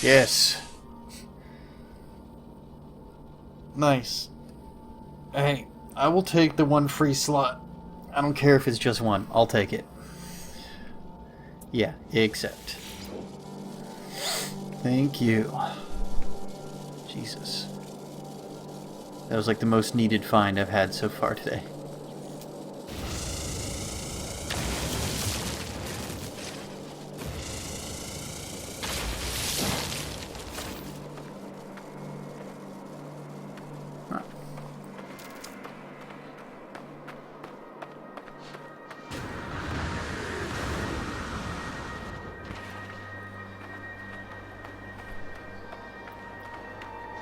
Yes. Nice. Hey, I will take the one free slot. I don't care if it's just one. I'll take it. Yeah, accept. Thank you. Jesus. That was like the most needed find I've had so far today.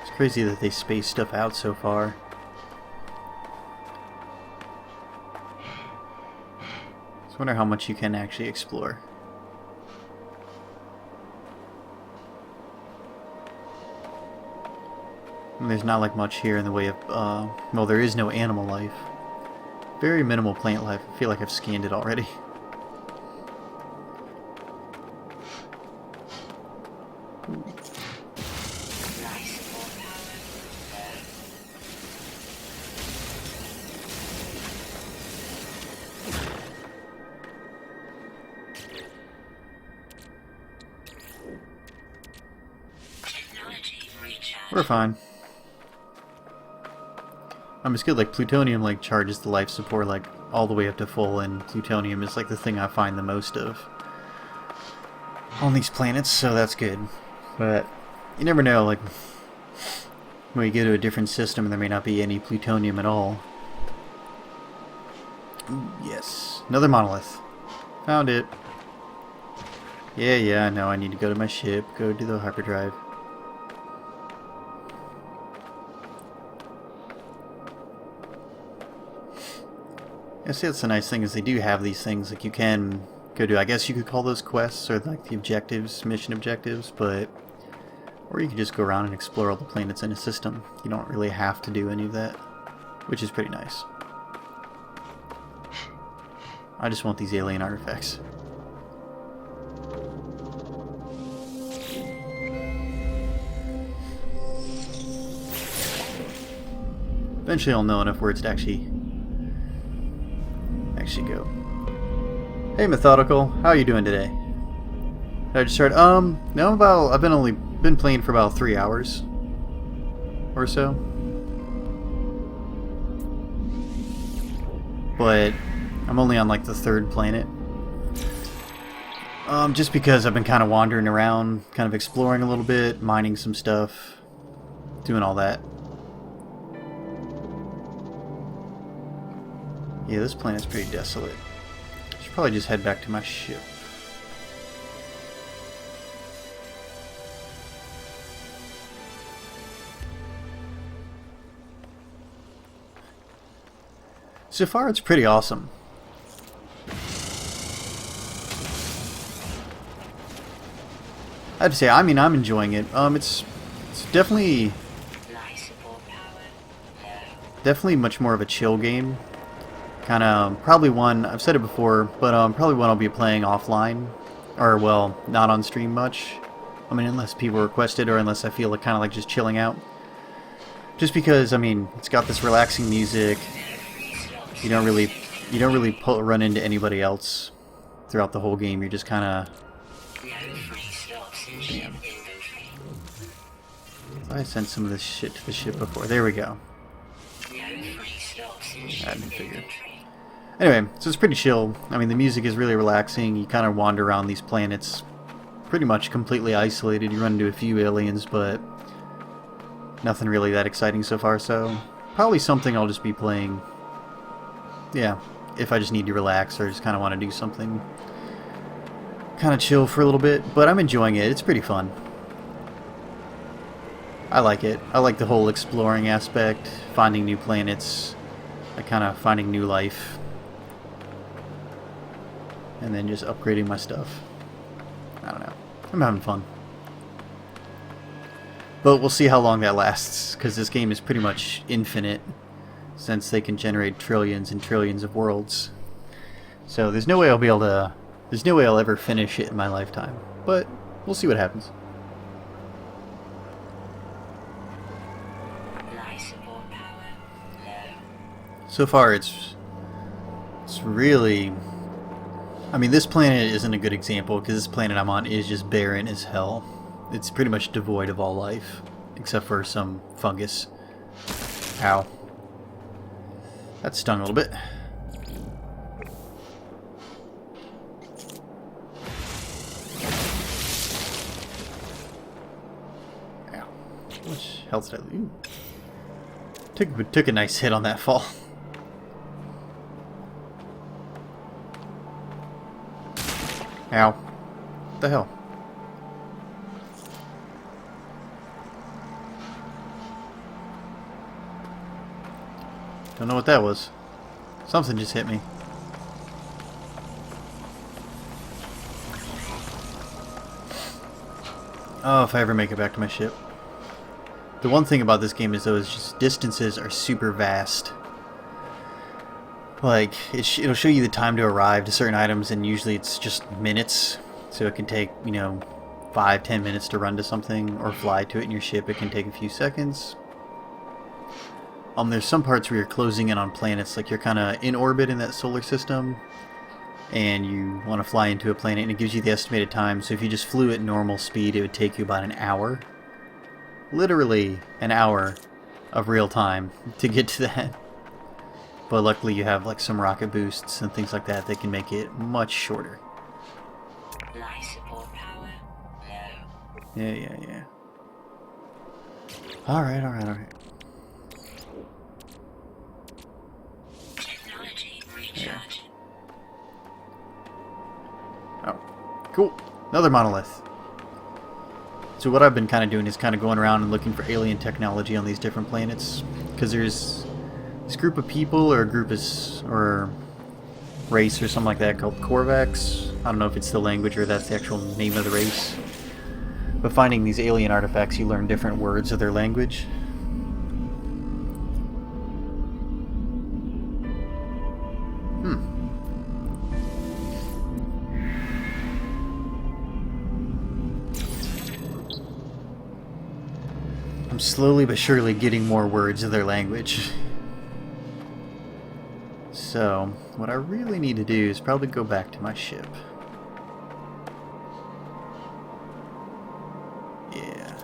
It's crazy that they space stuff out so far. I wonder how much you can actually explore. And there's not like much here in the way of, well, there is no animal life. Very minimal plant life. I feel like I've scanned it already. We're fine. It's good, like plutonium like charges the life support like all the way up to full, and plutonium is like the thing I find the most of on these planets, so that's good. But you never know, like when you go to a different system there may not be any plutonium at all. Ooh, yes, another monolith. Found it. Yeah, I know I need to go to my ship, go to the hyperdrive. I see that's the nice thing is they do have these things like you can go do. I guess you could call those quests or like the objectives, mission objectives, but or you could just go around and explore all the planets in a system. You don't really have to do any of that, which is pretty nice. I just want these alien artifacts. Eventually I'll know enough words to actually go. Hey Methodical, how are you doing today? Did I just start? No, I've been playing for about 3 hours or so. But I'm only on like the 3rd planet. Just because I've been kind of wandering around, kind of exploring a little bit, mining some stuff, doing all that. Yeah, this planet's pretty desolate. I should probably just head back to my ship. So far, it's pretty awesome. I have to say, I mean, I'm enjoying it. It's definitely much more of a chill game. Kind of probably one, I've said it before, but probably one I'll be playing offline, or well, not on stream much. I mean, unless people request it, or unless I feel like kind of like just chilling out. Just because, I mean, it's got this relaxing music. You don't really run into anybody else throughout the whole game. You're just kind of. Damn. I sent some of this shit to the ship before. There we go. I didn't figure. Anyway, so it's pretty chill. I mean, the music is really relaxing. You kind of wander around these planets pretty much completely isolated. You run into a few aliens, but nothing really that exciting so far, so probably something I'll just be playing, yeah, if I just need to relax or just kind of want to do something kind of chill for a little bit, but I'm enjoying it. It's pretty fun. I like it. I like the whole exploring aspect, finding new planets, like kind of finding new life. And then just upgrading my stuff. I don't know. I'm having fun. But we'll see how long that lasts, because this game is pretty much infinite, since they can generate trillions and trillions of worlds. So there's no way I'll be able to... There's no way I'll ever finish it in my lifetime. But we'll see what happens. So far, it's really... I mean, this planet isn't a good example because this planet I'm on is just barren as hell. It's pretty much devoid of all life, except for some fungus. Ow. That stung a little bit. Ow. How much health did I lose? Took a nice hit on that fall. Ow. What the hell? Don't know what that was. Something just hit me. Oh, if I ever make it back to my ship. The one thing about this game is, though, is just distances are super vast. Like, it'll show you the time to arrive to certain items, and usually it's just minutes. So it can take, you know, 5-10 minutes to run to something, or fly to it in your ship. It can take a few seconds. There's some parts where you're closing in on planets, like you're kind of in orbit in that solar system, and you want to fly into a planet, and it gives you the estimated time. So if you just flew at normal speed, it would take you about an hour. Literally an hour of real time to get to that. But luckily you have like some rocket boosts and things like that that can make it much shorter. Life support power low. Yeah. Alright. Technology recharge. Oh, cool. Another monolith. So what I've been kind of doing is kind of going around and looking for alien technology on these different planets. Because there's this group of people, or a group or race or something like that, called Korvax. I don't know if it's the language or that's the actual name of the race. But finding these alien artifacts, you learn different words of their language. I'm slowly but surely getting more words of their language. So, what I really need to do is probably go back to my ship. Yeah.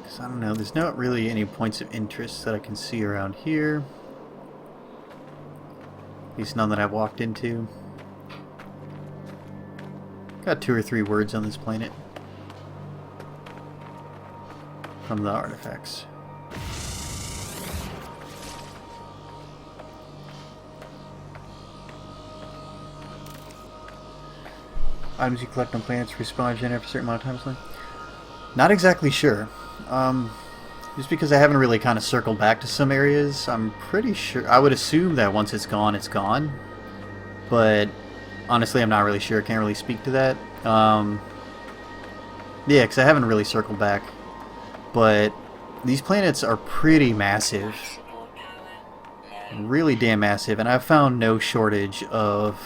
Because I don't know, there's not really any points of interest that I can see around here. At least none that I've walked into. Got 2 or 3 words on this planet from the artifacts. Items you collect on planets respawn again after a certain amount of time. Not exactly sure. Just because I haven't really kind of circled back to some areas, I'm pretty sure. I would assume that once it's gone, it's gone. But honestly, I'm not really sure. I can't really speak to that. Yeah, because I haven't really circled back. But these planets are pretty massive. Really damn massive. And I've found no shortage of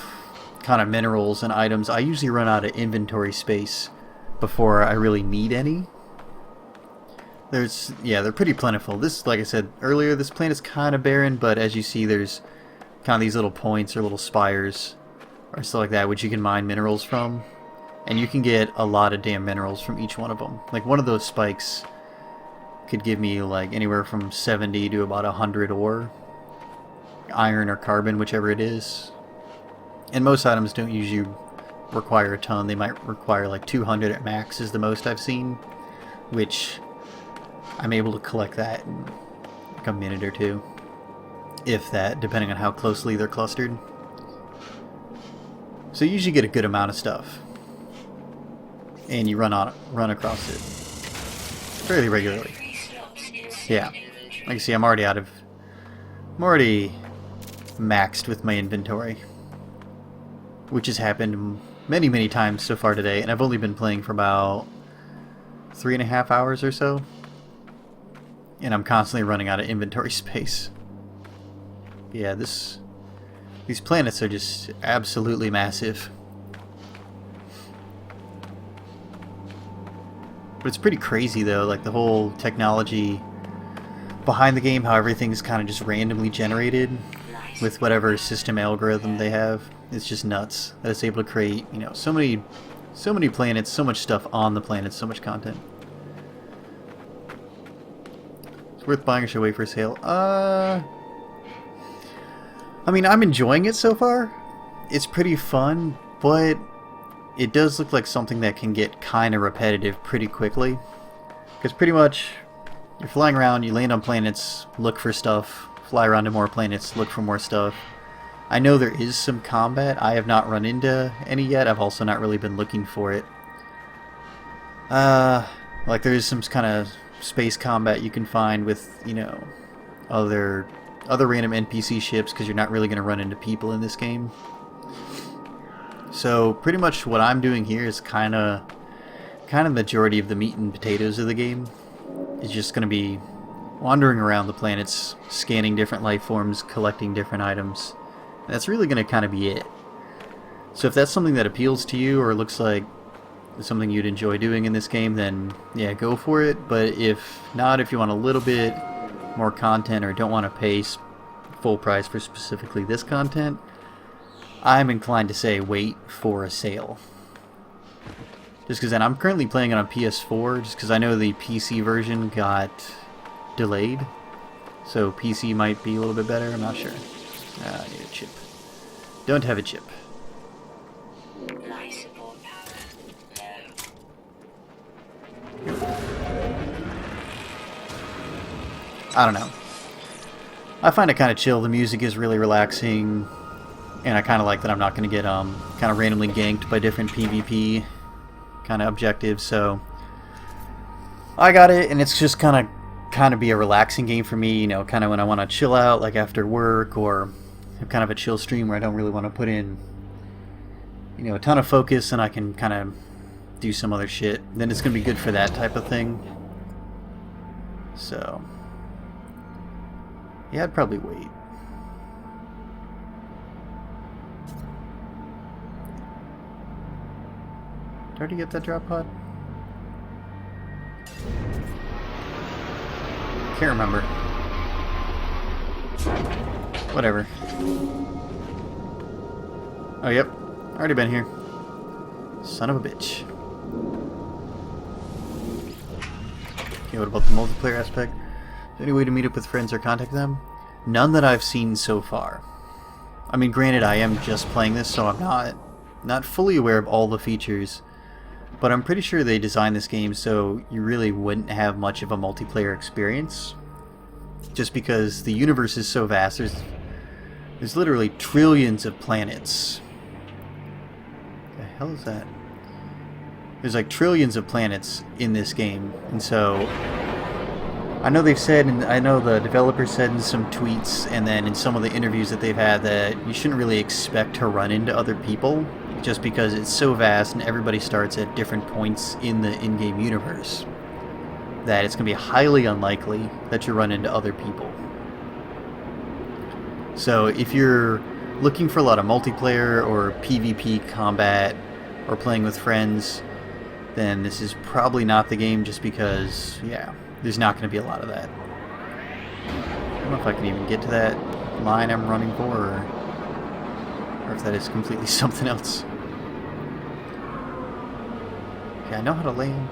kind of minerals and items. I usually run out of inventory space before I really need any. They're pretty plentiful. This, like I said earlier, this planet's kind of barren, but as you see, there's kind of these little points or little spires or stuff like that, which you can mine minerals from. And you can get a lot of damn minerals from each one of them. Like, one of those spikes could give me, like, anywhere from 70 to about 100 ore. Iron or carbon, whichever it is. And most items don't usually require a ton. They might require, like, 200 at max is the most I've seen. Which I'm able to collect that in like a minute or two, if that, depending on how closely they're clustered. So you usually get a good amount of stuff, and you run across it fairly regularly. Yeah, like you see, I'm already maxed with my inventory, which has happened many times so far today, and I've only been playing for about 3.5 hours or so. And I'm constantly running out of inventory space. Yeah, these planets are just absolutely massive. But it's pretty crazy though, like the whole technology behind the game, how everything's kind of just randomly generated with whatever system algorithm they have. It's just nuts that it's able to create, you know, so many planets, so much stuff on the planet, so much content. It's worth buying or should wait for a sale. I mean, I'm enjoying it so far. It's pretty fun, but it does look like something that can get kind of repetitive pretty quickly. Because pretty much, you're flying around, you land on planets, look for stuff, fly around to more planets, look for more stuff. I know there is some combat. I have not run into any yet. I've also not really been looking for it. Like there is some kind of space combat you can find with, you know, other random NPC ships, because you're not really going to run into people in this game. So pretty much what I'm doing here is kind of the majority of the meat and potatoes of the game. It's just going to be wandering around the planets, scanning different life forms, collecting different items. And that's really going to kind of be it. So if that's something that appeals to you or looks like something you'd enjoy doing in this game, then yeah, go for it. But if not, if you want a little bit more content or don't want to pay full price for specifically this content, I'm inclined to say wait for a sale. Just because then I'm currently playing it on PS4, just because I know the PC version got delayed. So PC might be a little bit better, I'm not sure. I need a chip. Don't have a chip. Life support power low. I don't know. I find it kind of chill. The music is really relaxing. And I kind of like that I'm not going to get kind of randomly ganked by different PvP kind of objectives. So I got it, and it's just kind of be a relaxing game for me. You know, kind of when I want to chill out, like after work, or have kind of a chill stream where I don't really want to put in, you know, a ton of focus, and I can kind of do some other shit. Then it's going to be good for that type of thing. So yeah, I'd probably wait. Did I already get that drop pod? Can't remember. Whatever. Oh, yep. Already been here. Son of a bitch. Okay, what about the multiplayer aspect? Is there any way to meet up with friends or contact them? None that I've seen so far. I mean, granted, I am just playing this, so I'm not fully aware of all the features. But I'm pretty sure they designed this game so you really wouldn't have much of a multiplayer experience. Just because the universe is so vast. There's literally trillions of planets. What the hell is that? There's like trillions of planets in this game. And so I know they've said, and I know the developers said in some tweets and then in some of the interviews that they've had, that you shouldn't really expect to run into other people, just because it's so vast and everybody starts at different points in the in-game universe, that it's going to be highly unlikely that you run into other people. So if you're looking for a lot of multiplayer or PvP combat or playing with friends, then this is probably not the game, just because, yeah, there's not going to be a lot of that. I don't know if I can even get to that line I'm running for, or if that is completely something else. Okay, I know how to land.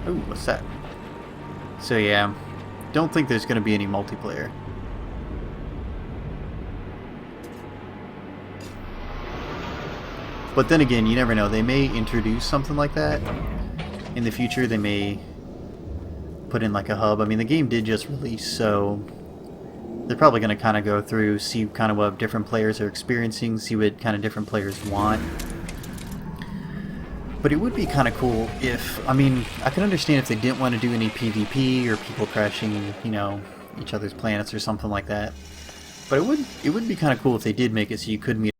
Ooh, what's that? So yeah, don't think there's going to be any multiplayer. But then again, you never know. They may introduce something like that in the future. They may put in like a hub. I mean, the game did just release, so they're probably going to kind of go through, see kind of what different players are experiencing, see what kind of different players want. But it would be kind of cool if, I mean, I can understand if they didn't want to do any PvP or people crashing, you know, each other's planets or something like that. But it would be kind of cool if they did make it so you could meet